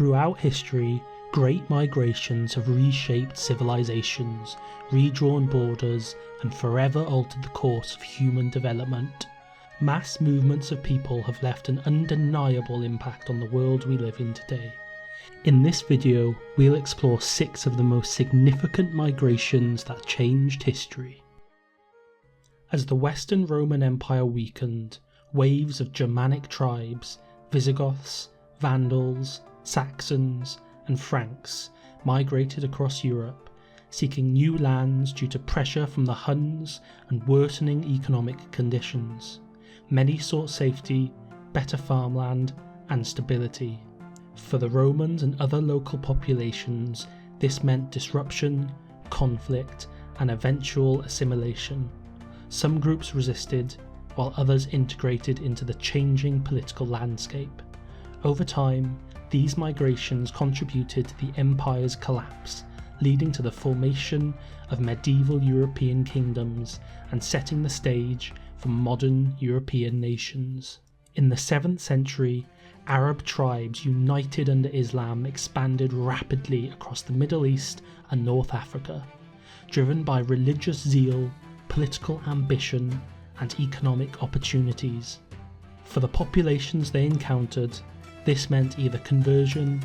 Throughout history, great migrations have reshaped civilizations, redrawn borders, and forever altered the course of human development. Mass movements of people have left an undeniable impact on the world we live in today. In this video, we'll explore 6 of the most significant migrations that changed history. As the Western Roman Empire weakened, waves of Germanic tribes, Visigoths, Vandals, Saxons, and Franks migrated across Europe, seeking new lands due to pressure from the Huns and worsening economic conditions. Many sought safety, better farmland, and stability. For the Romans and other local populations, this meant disruption, conflict, and eventual assimilation. Some groups resisted, while others integrated into the changing political landscape. Over time, these migrations contributed to the empire's collapse, leading to the formation of medieval European kingdoms and setting the stage for modern European nations. In the 7th century, Arab tribes united under Islam expanded rapidly across the Middle East and North Africa, driven by religious zeal, political ambition, and economic opportunities. For the populations they encountered, this meant either conversion,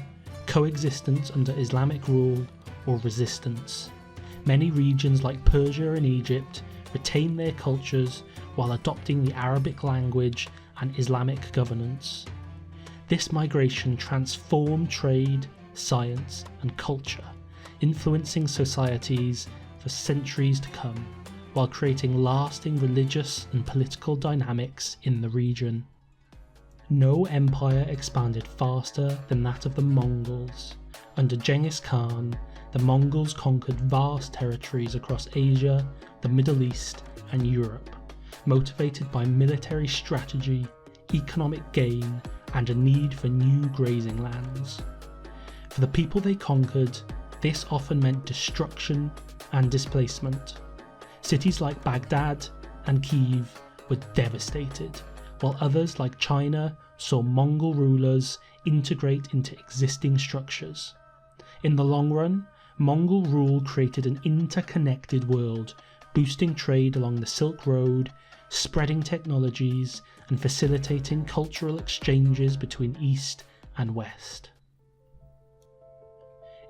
coexistence under Islamic rule, or resistance. Many regions like Persia and Egypt retained their cultures while adopting the Arabic language and Islamic governance. This migration transformed trade, science, and culture, influencing societies for centuries to come, while creating lasting religious and political dynamics in the region. No empire expanded faster than that of the Mongols. Under Genghis Khan, the Mongols conquered vast territories across Asia, the Middle East, and Europe, motivated by military strategy, economic gain, and a need for new grazing lands. For the people they conquered, this often meant destruction and displacement. Cities like Baghdad and Kiev were devastated, while others like China saw Mongol rulers integrate into existing structures. In the long run, Mongol rule created an interconnected world, boosting trade along the Silk Road, spreading technologies, and facilitating cultural exchanges between East and West.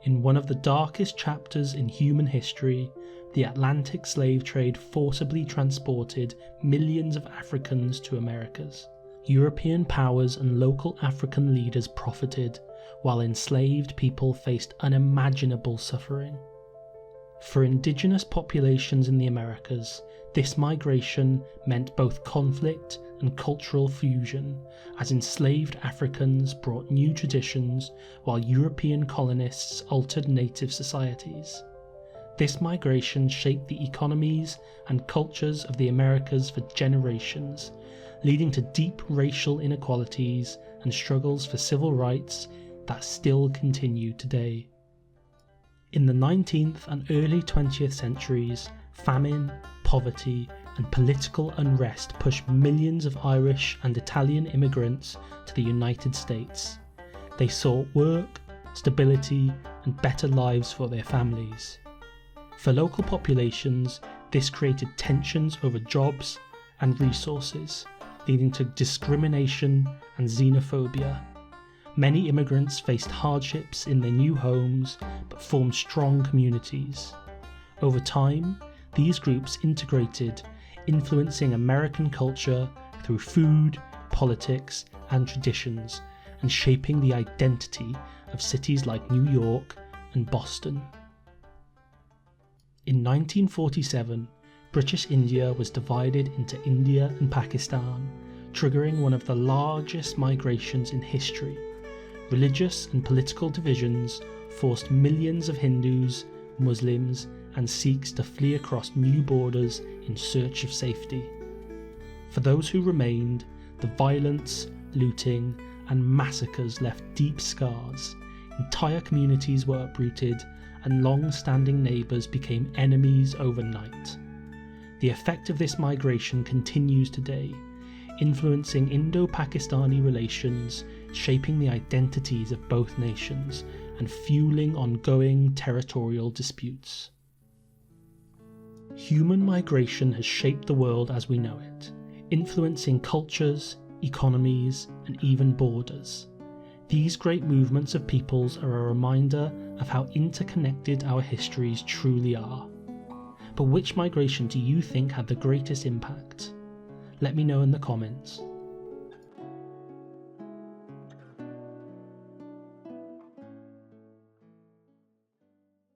In one of the darkest chapters in human history, the Atlantic slave trade forcibly transported millions of Africans to Americas. European powers and local African leaders profited, while enslaved people faced unimaginable suffering. For indigenous populations in the Americas, this migration meant both conflict and cultural fusion, as enslaved Africans brought new traditions while European colonists altered native societies. This migration shaped the economies and cultures of the Americas for generations, leading to deep racial inequalities and struggles for civil rights that still continue today. In the 19th and early 20th centuries, famine, poverty, and political unrest pushed millions of Irish and Italian immigrants to the United States. They sought work, stability, and better lives for their families. For local populations, this created tensions over jobs and resources, leading to discrimination and xenophobia. Many immigrants faced hardships in their new homes, but formed strong communities. Over time, these groups integrated, influencing American culture through food, politics, and traditions, and shaping the identity of cities like New York and Boston. In 1947, British India was divided into India and Pakistan, triggering one of the largest migrations in history. Religious and political divisions forced millions of Hindus, Muslims, and Sikhs to flee across new borders in search of safety. For those who remained, the violence, looting, and massacres left deep scars. Entire communities were uprooted, and long-standing neighbours became enemies overnight. The effect of this migration continues today, influencing Indo-Pakistani relations, shaping the identities of both nations and fueling ongoing territorial disputes. Human migration has shaped the world as we know it, influencing cultures, economies, and even borders. These great movements of peoples are a reminder of how interconnected our histories truly are. But which migration do you think had the greatest impact? Let me know in the comments.